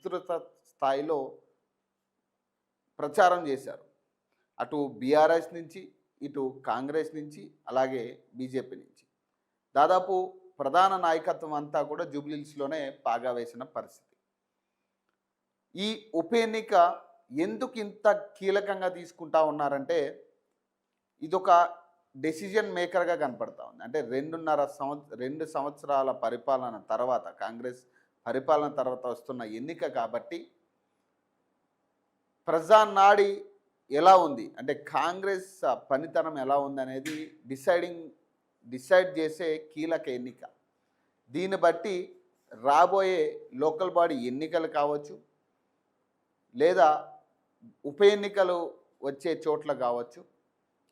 విస్తృత స్థాయిలో ప్రచారం చేశారు. అటు బీఆర్ఎస్ నుంచి, ఇటు కాంగ్రెస్ నుంచి, అలాగే బీజేపీ నుంచి. దాదాపు ప్రధాన నాయకత్వం అంతా కూడా జూబ్లీహిల్స్‌లోనే పాగా వేసిన పరిస్థితి. ఈ ఉప ఎన్నిక ఎందుకు ఇంత కీలకంగా తీసుకుంటా ఉన్నారంటే, ఇదొక డెసిజన్ మేకర్‌గా కనపడతా ఉంది. అంటే 2 సంవత్సరాల పరిపాలన తర్వాత, కాంగ్రెస్ పరిపాలన తర్వాత వస్తున్న ఎన్నిక కాబట్టి, ప్రజానాడి ఎలా ఉంది, అంటే కాంగ్రెస్ పనితనం ఎలా ఉందనేది డిసైడ్ చేసే కీలక ఎన్నిక. దీన్ని బట్టి రాబోయే లోకల్ బాడీ ఎన్నికలు కావచ్చు, లేదా ఉప ఎన్నికలు వచ్చే చోట్ల కావచ్చు.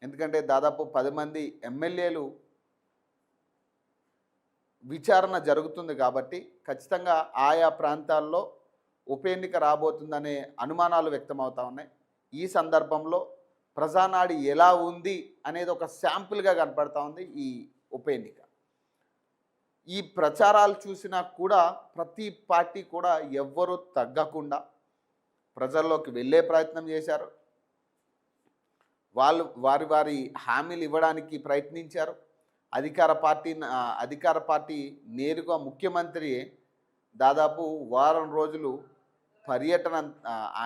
ఎందుకంటే దాదాపు 10 మంది ఎమ్మెల్యేలు విచారణ జరుగుతుంది కాబట్టి ఖచ్చితంగా ఆయా ప్రాంతాల్లో ఉప ఎన్నిక రాబోతుందనే అనుమానాలు వ్యక్తమవుతా ఉన్నాయి. ఈ సందర్భంలో ప్రజానాడి ఎలా ఉంది అనేది ఒక శాంపుల్గా కనపడతా ఉంది ఈ ఉప ఎన్నిక. ఈ ప్రచారాలు చూసినా కూడా ప్రతి పార్టీ కూడా ఎవ్వరూ తగ్గకుండా ప్రజల్లోకి వెళ్ళే ప్రయత్నం చేశారు. వారి హామీలు ఇవ్వడానికి ప్రయత్నించారు. అధికార పార్టీ నేరుగా ముఖ్యమంత్రి దాదాపు వారం రోజులు పర్యటన,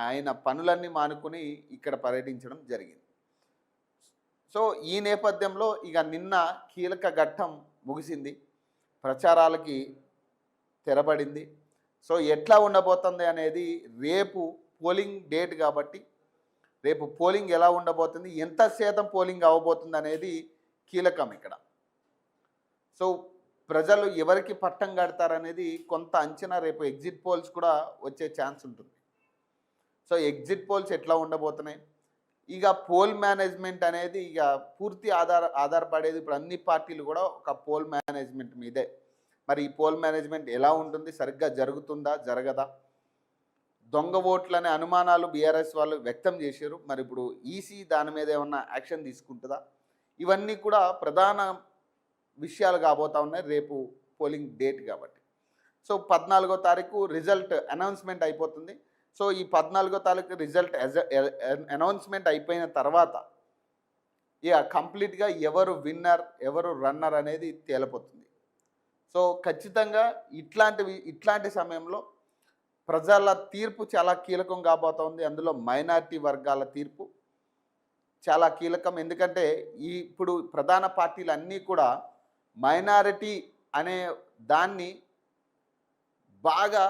ఆయన పనులన్నీ మానుకొని ఇక్కడ పర్యటించడం జరిగింది. సో ఈ నేపథ్యంలో ఇక నిన్న కీలక ఘట్టం ముగిసింది, ప్రచారాలకి తెరబడింది. సో ఎట్లా ఉండబోతుంది అనేది రేపు పోలింగ్ డేట్ కాబట్టి, రేపు పోలింగ్ ఎలా ఉండబోతుంది, ఎంత శాతం పోలింగ్ అవ్వబోతుంది అనేది కీలకం ఇక్కడ. సో ప్రజలు ఎవరికి పట్టం కడతారనేది కొంత అంచనా రేపు ఎగ్జిట్ పోల్స్ కూడా వచ్చే ఛాన్స్ ఉంటుంది. సో ఎగ్జిట్ పోల్స్ ఎట్లా ఉండబోతున్నాయి, ఇక పోల్ మేనేజ్మెంట్ అనేది ఇక పూర్తి ఆధారపడేది ఇప్పుడు అన్ని పార్టీలు కూడా ఒక పోల్ మేనేజ్మెంట్ మీదే. మరి ఈ పోల్ మేనేజ్మెంట్ ఎలా ఉంటుంది, సరిగ్గా జరుగుతుందా జరగదా, దొంగ ఓట్లనే అనుమానాలు బీఆర్ఎస్ వాళ్ళు వ్యక్తం చేశారు. మరి ఇప్పుడు ఈసీ దాని మీద ఏమన్నా యాక్షన్ తీసుకుంటుందా, ఇవన్నీ కూడా ప్రధాన విషయాలు కాబోతా ఉన్నాయి రేపు పోలింగ్ డేట్ కాబట్టి. సో 14వ తారీఖు రిజల్ట్ అనౌన్స్మెంట్ అయిపోతుంది. సో ఈ 14వ తారీఖు రిజల్ట్ అనౌన్స్మెంట్ అయిపోయిన తర్వాత ఇక కంప్లీట్గా ఎవరు విన్నర్ ఎవరు రన్నర్ అనేది తేలిపోతుంది. సో ఖచ్చితంగా ఇట్లాంటి సమయంలో ప్రజల తీర్పు చాలా కీలకం కాబోతోంది. అందులో మైనారిటీ వర్గాల తీర్పు చాలా కీలకం. ఎందుకంటే ఇప్పుడు ప్రధాన పార్టీలు అన్నీ కూడా మైనారిటీ అనే దాన్ని బాగా